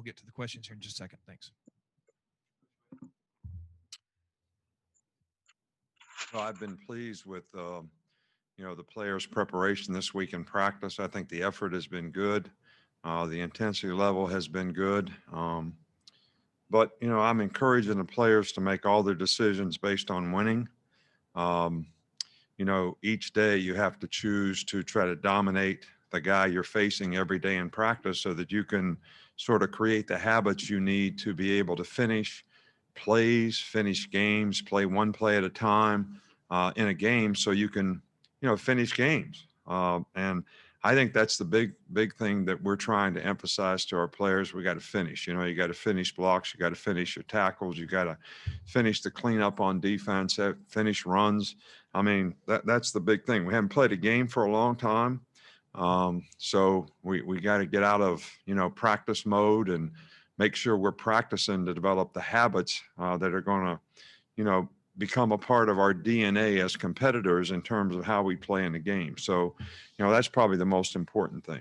get to the questions here in just a second. Thanks. Well, I've been pleased with, the players' preparation this week in practice. I think the effort has been good. The intensity level has been good. But, I'm encouraging the players to make all their decisions based on winning. Um, each day you have to choose to try to dominate the guy you're facing every day in practice so that you can sort of create the habits you need to be able to finish plays, finish games, play one play at a time in a game so you can, finish games. And I think that's the big thing that we're trying to emphasize to our players. We got to finish. You got to finish blocks. You got to finish your tackles. You got to finish the cleanup on defense. Finish runs. I mean, that's the big thing. We haven't played a game for a long time, so we got to get out of practice mode and make sure we're practicing to develop the habits that are going to become a part of our DNA as competitors in terms of how we play in the game. So, that's probably the most important thing.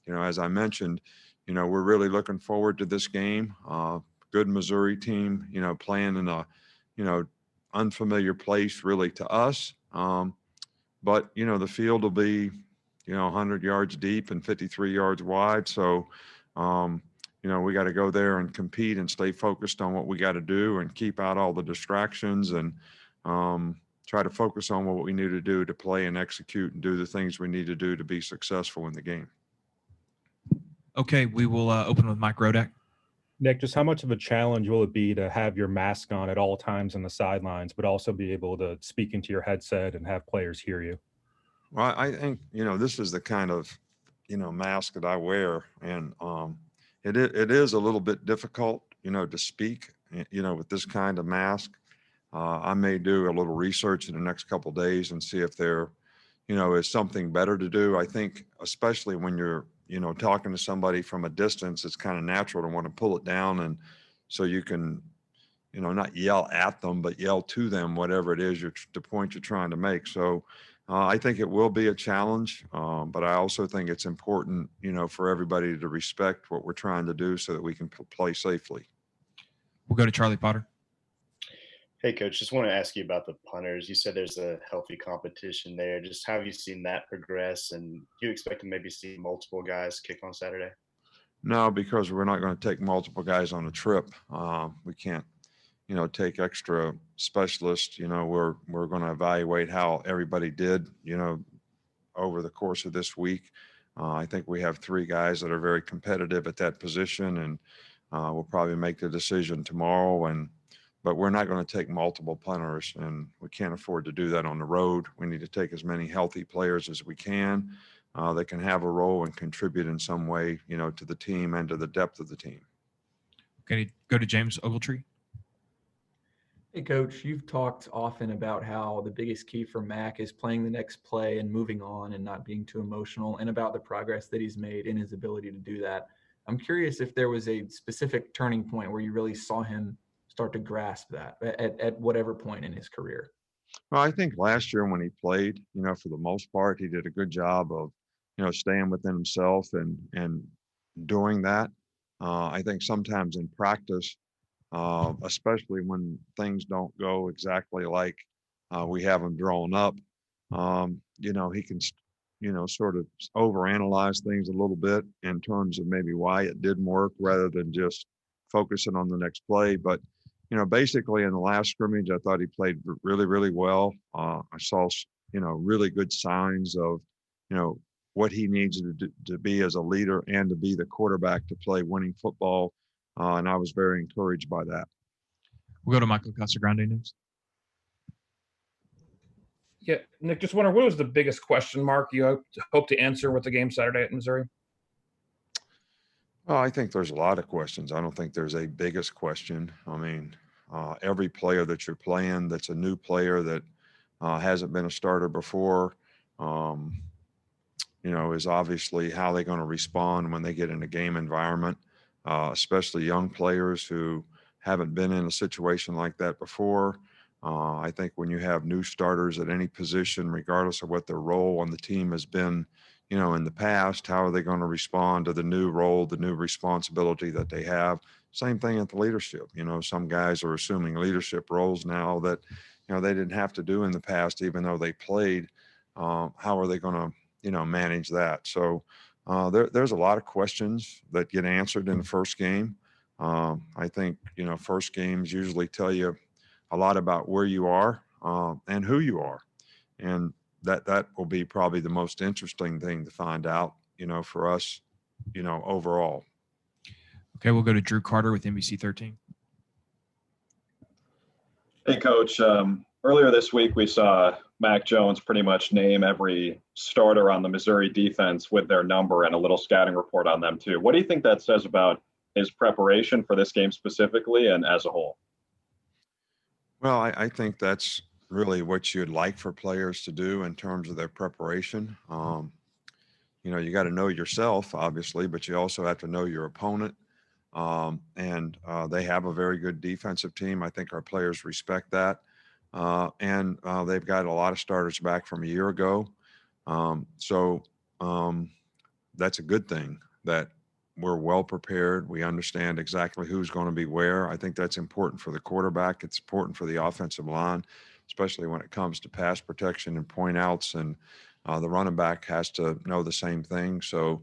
As I mentioned, we're really looking forward to this game. Good Missouri team, playing in a, unfamiliar place really to us. But, the field will be, 100 yards deep and 53 yards wide. So, we got to go there and compete and stay focused on what we got to do and keep out all the distractions and try to focus on what we need to do to play and execute and do the things we need to do to be successful in the game. Okay, we will open with Mike Rodak. Nick, just how much of a challenge will it be to have your mask on at all times on the sidelines, but also be able to speak into your headset and have players hear you? Well, I think, this is the kind of, mask that I wear. And it is a little bit difficult, to speak, with this kind of mask. I may do a little research in the next couple of days and see if there, is something better to do. I think, especially when you're, talking to somebody from a distance, it's kind of natural to want to pull it down. And so you can, not yell at them, but yell to them, whatever it is, the point you're trying to make. So I think it will be a challenge, but I also think it's important, for everybody to respect what we're trying to do so that we can play safely. We'll go to Charlie Potter. Hey, Coach, just want to ask you about the punters. You said there's a healthy competition there. Just how have you seen that progress? And do you expect to maybe see multiple guys kick on Saturday? No, because we're not going to take multiple guys on a trip. We can't, take extra specialists. We're going to evaluate how everybody did, over the course of this week. I think we have 3 guys that are very competitive at that position, and we'll probably make the decision tomorrow. But we're not going to take multiple punters, and we can't afford to do that on the road. We need to take as many healthy players as we can that can have a role and contribute in some way, to the team and to the depth of the team. Okay, go to James Ogletree. Hey, Coach, you've talked often about how the biggest key for Mac is playing the next play and moving on and not being too emotional, and about the progress that he's made in his ability to do that. I'm curious if there was a specific turning point where you really saw him start to grasp that at whatever point in his career. Well, I think last year when he played, for the most part, he did a good job of, staying within himself and doing that. I think sometimes in practice, especially when things don't go exactly like we have them drawn up, he can, sort of overanalyze things a little bit in terms of maybe why it didn't work rather than just focusing on the next play. But basically in the last scrimmage, I thought he played really, really well. I saw, really good signs of, what he needs to be as a leader and to be the quarterback to play winning football. And I was very encouraged by that. We'll go to Michael Casagrande next. Yeah, Nick, just wonder, what was the biggest question mark you hope to answer with the game Saturday at Missouri? Well, I think there's a lot of questions. I don't think there's a biggest question. I mean, every player that you're playing that's a new player that hasn't been a starter before, is obviously how they're going to respond when they get in a game environment, especially young players who haven't been in a situation like that before. I think when you have new starters at any position, regardless of what their role on the team has been, in the past. How are they going to respond to the new role, the new responsibility that they have? Same thing at the leadership. Some guys are assuming leadership roles now that, they didn't have to do in the past, even though they played. How are they going to, manage that? So there's a lot of questions that get answered in the first game. I think, first games usually tell you a lot about where you are and who you are. And that will be probably the most interesting thing to find out, for us, overall. Okay, we'll go to Drew Carter with NBC 13. Hey, Coach. Earlier this week, we saw Mac Jones pretty much name every starter on the Missouri defense with their number and a little scouting report on them, too. What do you think that says about his preparation for this game specifically and as a whole? Well, I think that's really what you'd like for players to do in terms of their preparation. You got to know yourself, obviously, but you also have to know your opponent. And they have a very good defensive team. I think our players respect that. And they've got a lot of starters back from a year ago. So that's a good thing that we're well prepared. We understand exactly who's going to be where. I think that's important for the quarterback. It's important for the offensive line, especially when it comes to pass protection and point outs. And the running back has to know the same thing. So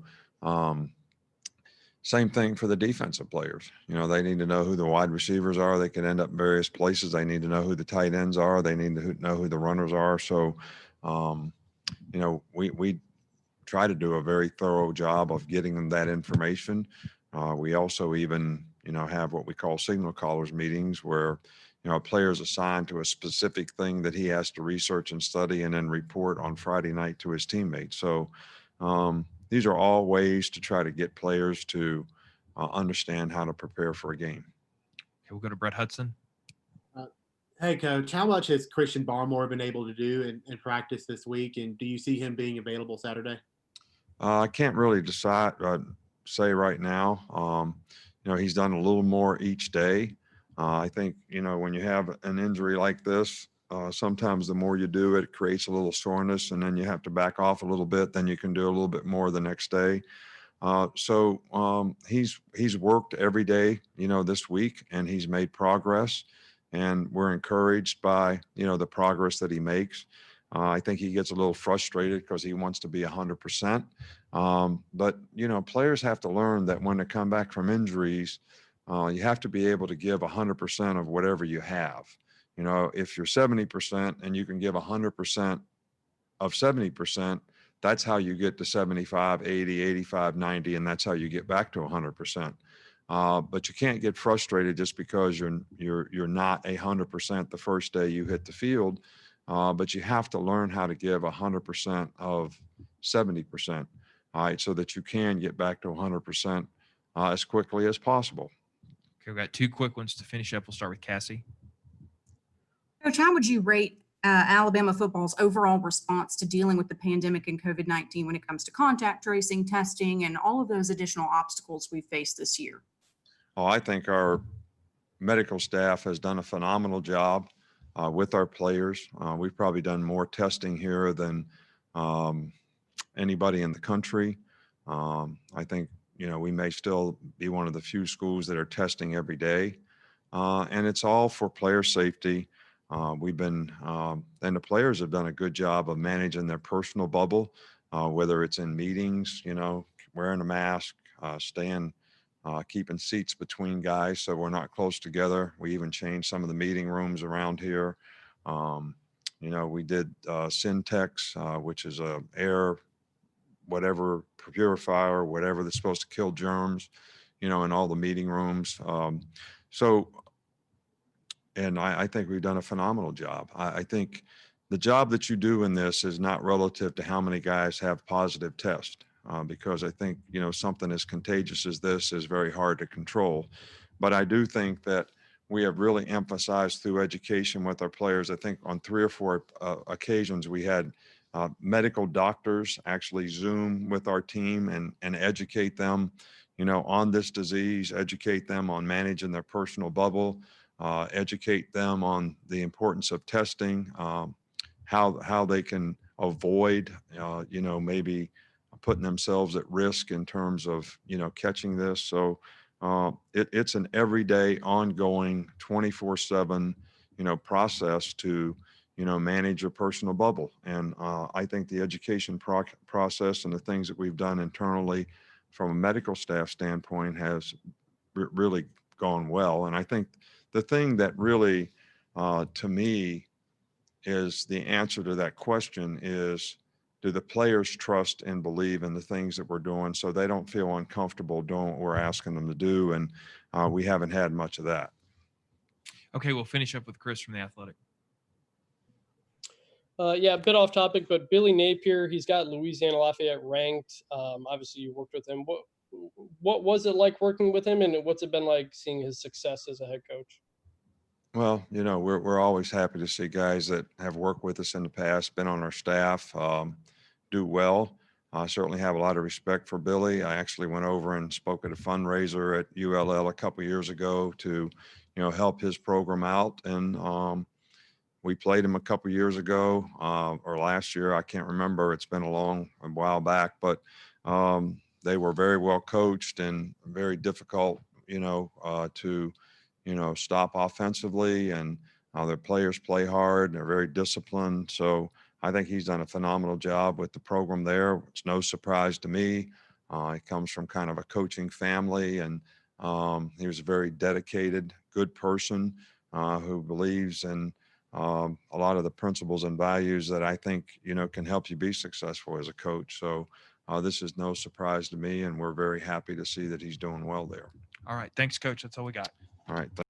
same thing for the defensive players. They need to know who the wide receivers are. They could end up in various places. They need to know who the tight ends are. They need to know who the runners are. So, we try to do a very thorough job of getting them that information. We also even, have what we call signal callers meetings where, a player is assigned to a specific thing that he has to research and study and then report on Friday night to his teammates. So, these are all ways to try to get players to understand how to prepare for a game. Okay, we'll go to Brett Hudson. Hey, Coach, how much has Christian Barmore been able to do in practice this week, and do you see him being available Saturday? I can't really say right now. He's done a little more each day. I think, when you have an injury like this, sometimes the more you do it, it creates a little soreness, and then you have to back off a little bit. Then you can do a little bit more the next day. So he's worked every day, this week, and he's made progress. And we're encouraged by, the progress that he makes. I think he gets a little frustrated because he wants to be 100%. But, players have to learn that when they come back from injuries, you have to be able to give 100% of whatever you have. If you're 70% and you can give 100% of 70%, that's how you get to 75, 80, 85, 90, and that's how you get back to 100%. But you can't get frustrated just because you're not 100% the first day you hit the field. But you have to learn how to give 100% of 70%, all right, so that you can get back to 100% as quickly as possible. Okay, we've got two quick ones to finish up. We'll start with Cassie. Coach, how would you rate Alabama football's overall response to dealing with the pandemic and COVID-19 when it comes to contact tracing, testing, and all of those additional obstacles we've faced this year? Oh, I think our medical staff has done a phenomenal job with our players. We've probably done more testing here than anybody in the country. I think, we may still be one of the few schools that are testing every day. And it's all for player safety. We've been, and the players have done a good job of managing their personal bubble, whether it's in meetings, wearing a mask, keeping seats between guys so we're not close together. We even changed some of the meeting rooms around here. We did Syntex, which is a air, whatever, purifier, whatever that's supposed to kill germs, in all the meeting rooms. And I think we've done a phenomenal job. I think the job that you do in this is not relative to how many guys have positive tests, because I think, something as contagious as this is very hard to control. But I do think that we have really emphasized through education with our players. I think on 3 or 4 occasions we had medical doctors actually Zoom with our team and educate them, on this disease, educate them on managing their personal bubble, educate them on the importance of testing, how they can avoid, maybe putting themselves at risk in terms of, catching this. So it's an everyday, ongoing, 24/7, process to, manage a personal bubble. And I think the education process and the things that we've done internally from a medical staff standpoint has really gone well. And I think the thing that really, to me, is the answer to that question is, do the players trust and believe in the things that we're doing so they don't feel uncomfortable doing what we're asking them to do? And we haven't had much of that. Okay, we'll finish up with Chris from The Athletic. Yeah, a bit off topic, but Billy Napier, he's got Louisiana Lafayette ranked. Obviously, you worked with him. What was it like working with him, and what's it been like seeing his success as a head coach? Well, we're always happy to see guys that have worked with us in the past, been on our staff, do well. I certainly have a lot of respect for Billy. I actually went over and spoke at a fundraiser at ULL a couple years ago to, help his program out. And we played him a couple years ago or last year. I can't remember. It's been a while back, but they were very well coached and very difficult, to, stop offensively, and their players play hard. They're very disciplined. So I think he's done a phenomenal job with the program there. It's no surprise to me. He comes from kind of a coaching family, and he was a very dedicated, good person who believes in a lot of the principles and values that I think, can help you be successful as a coach. So this is no surprise to me, and we're very happy to see that he's doing well there. All right. Thanks, Coach. That's all we got. All right. Thank